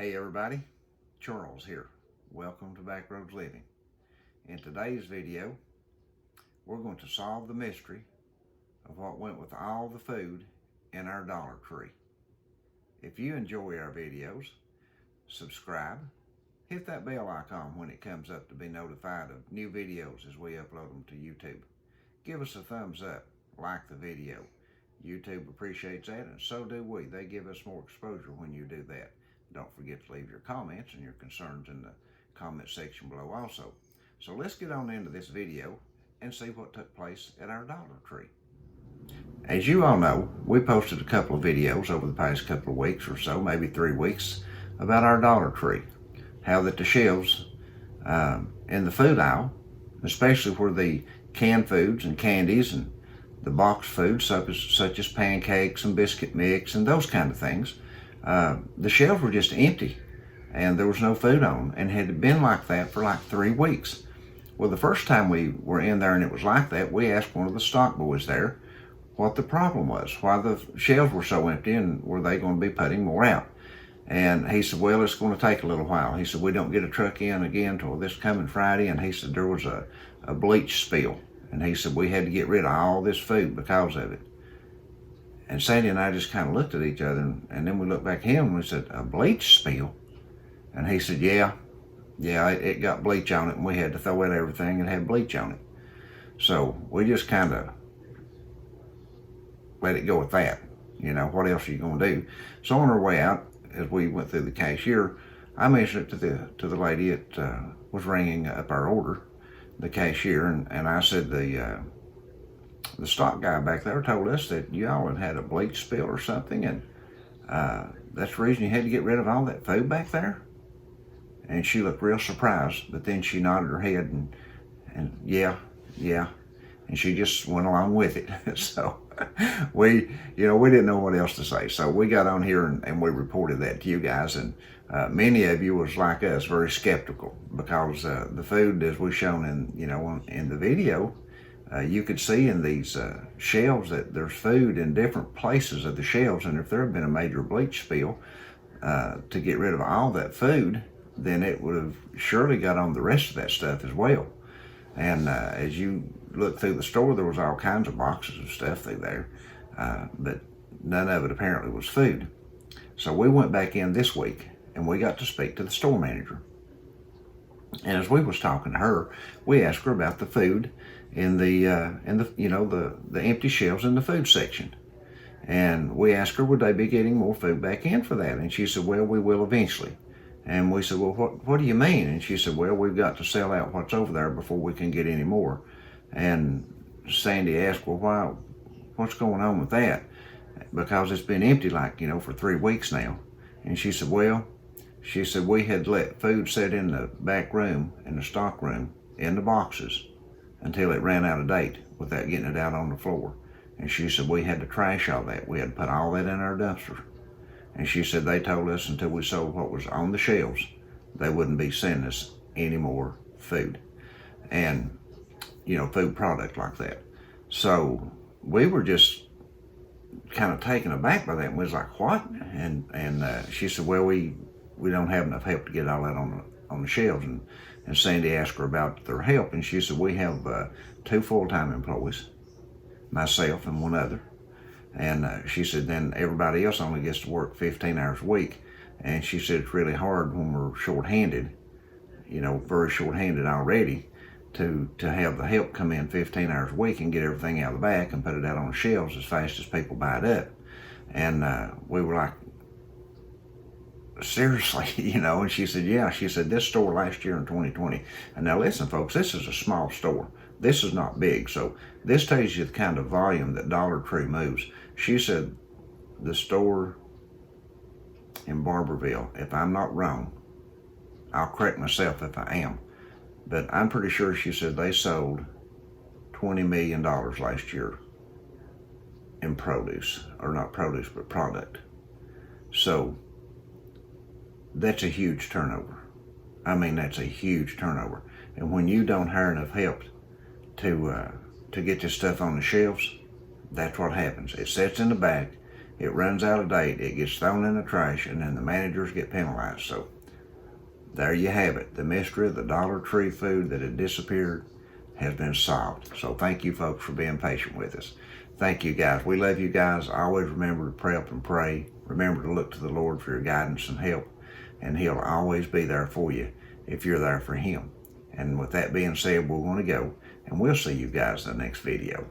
Hey everybody, Charles here. Welcome to Backroads Living. In today's video, we're going to solve the mystery of what went with all the food in our Dollar Tree. If you enjoy our videos, subscribe, hit that bell icon when it comes up to be notified of new videos as we upload them to YouTube. Give us a thumbs up, like the video. YouTube appreciates that, and so do we. They give us more exposure when you do that. Don't forget to leave your comments and your concerns in the comment section below also. So let's get on into this video and see what took place at our Dollar Tree. As you all know, we posted a couple of videos over the past couple of weeks or so, maybe 3 weeks, about our Dollar Tree. How that the shelves in the food aisle, especially where the canned foods and candies and the boxed foods such as pancakes and biscuit mix and those kind of things, the shelves were just empty and there was no food on, and had been like that for like 3 weeks. Well, the first time we were in there and it was like that, we asked one of the stock boys there what the problem was, why the shelves were so empty, and were they going to be putting more out. And he said, well, it's going to take a little while. He said, we don't get a truck in again till this coming Friday. And he said there was a bleach spill, and he said we had to get rid of all this food because of it. And Sandy and I just kind of looked at each other, and then we looked back at him and we said, a bleach spill? And he said, yeah, it got bleach on it, and we had to throw out everything and had bleach on it. So we just kind of let it go at that. You know, what else are you going to do? So on our way out, as we went through the cashier, I mentioned it to the lady that was ringing up our order, the cashier, and I said the stock guy back there told us that y'all had a bleach spill or something, and that's the reason you had to get rid of all that food back there. And she looked real surprised, but then she nodded her head and yeah, and she just went along with it. So we didn't know what else to say. So we got on here and we reported that to you guys, and many of you was like us, very skeptical, because the food, as we shown in the video, you could see in these shelves that there's food in different places of the shelves, and if there had been a major bleach spill to get rid of all that food, then it would have surely got on the rest of that stuff as well. And as you look through the store, there was all kinds of boxes of stuff through there, but none of it apparently was food. So we went back in this week and we got to speak to the store manager. And as we was talking to her, we asked her about the food in the empty shelves in the food section. And we asked her, would they be getting more food back in for that? And she said, well, we will eventually. And we said, well, what do you mean? And she said, well, we've got to sell out what's over there before we can get any more. And Sandy asked, well, what's going on with that? Because it's been empty for 3 weeks now. And she said, well, we had let food sit in the back room, in the stock room, in the boxes, until it ran out of date without getting it out on the floor. And she said we had to trash all that. We had to put all that in our dumpster. And she said they told us until we sold what was on the shelves, they wouldn't be sending us any more food. And, food product like that. So we were just kind of taken aback by that. And we was like, what? And she said, well, we don't have enough help to get all that on the shelves. And Sandy asked her about their help, and she said, we have 2 full-time employees, myself and one other. And she said then everybody else only gets to work 15 hours a week. And she said it's really hard when we're short-handed, very short-handed already, to have the help come in 15 hours a week and get everything out of the back and put it out on the shelves as fast as people buy it up. And we were like, seriously, and she said, yeah, she said this store last year in 2020. And now listen, folks, this is a small store. This is not big. So this tells you the kind of volume that Dollar Tree moves. She said the store in Barbourville, if I'm not wrong, I'll correct myself if I am, but I'm pretty sure she said they sold $20 million last year in produce, or not produce, but product. So that's a huge turnover. I mean, that's a huge turnover. And when you don't hire enough help to get this stuff on the shelves, that's what happens. It sits in the back it runs out of date, it gets thrown in the trash, and then the managers get penalized. So there you have it. The mystery of the Dollar Tree food that had disappeared has been solved. So thank you folks for being patient with us. Thank you guys. We love you guys. Always remember to pray up and pray. Remember to look to the Lord for your guidance and help. And He'll always be there for you if you're there for Him. And with that being said, we're going to go. And we'll see you guys in the next video.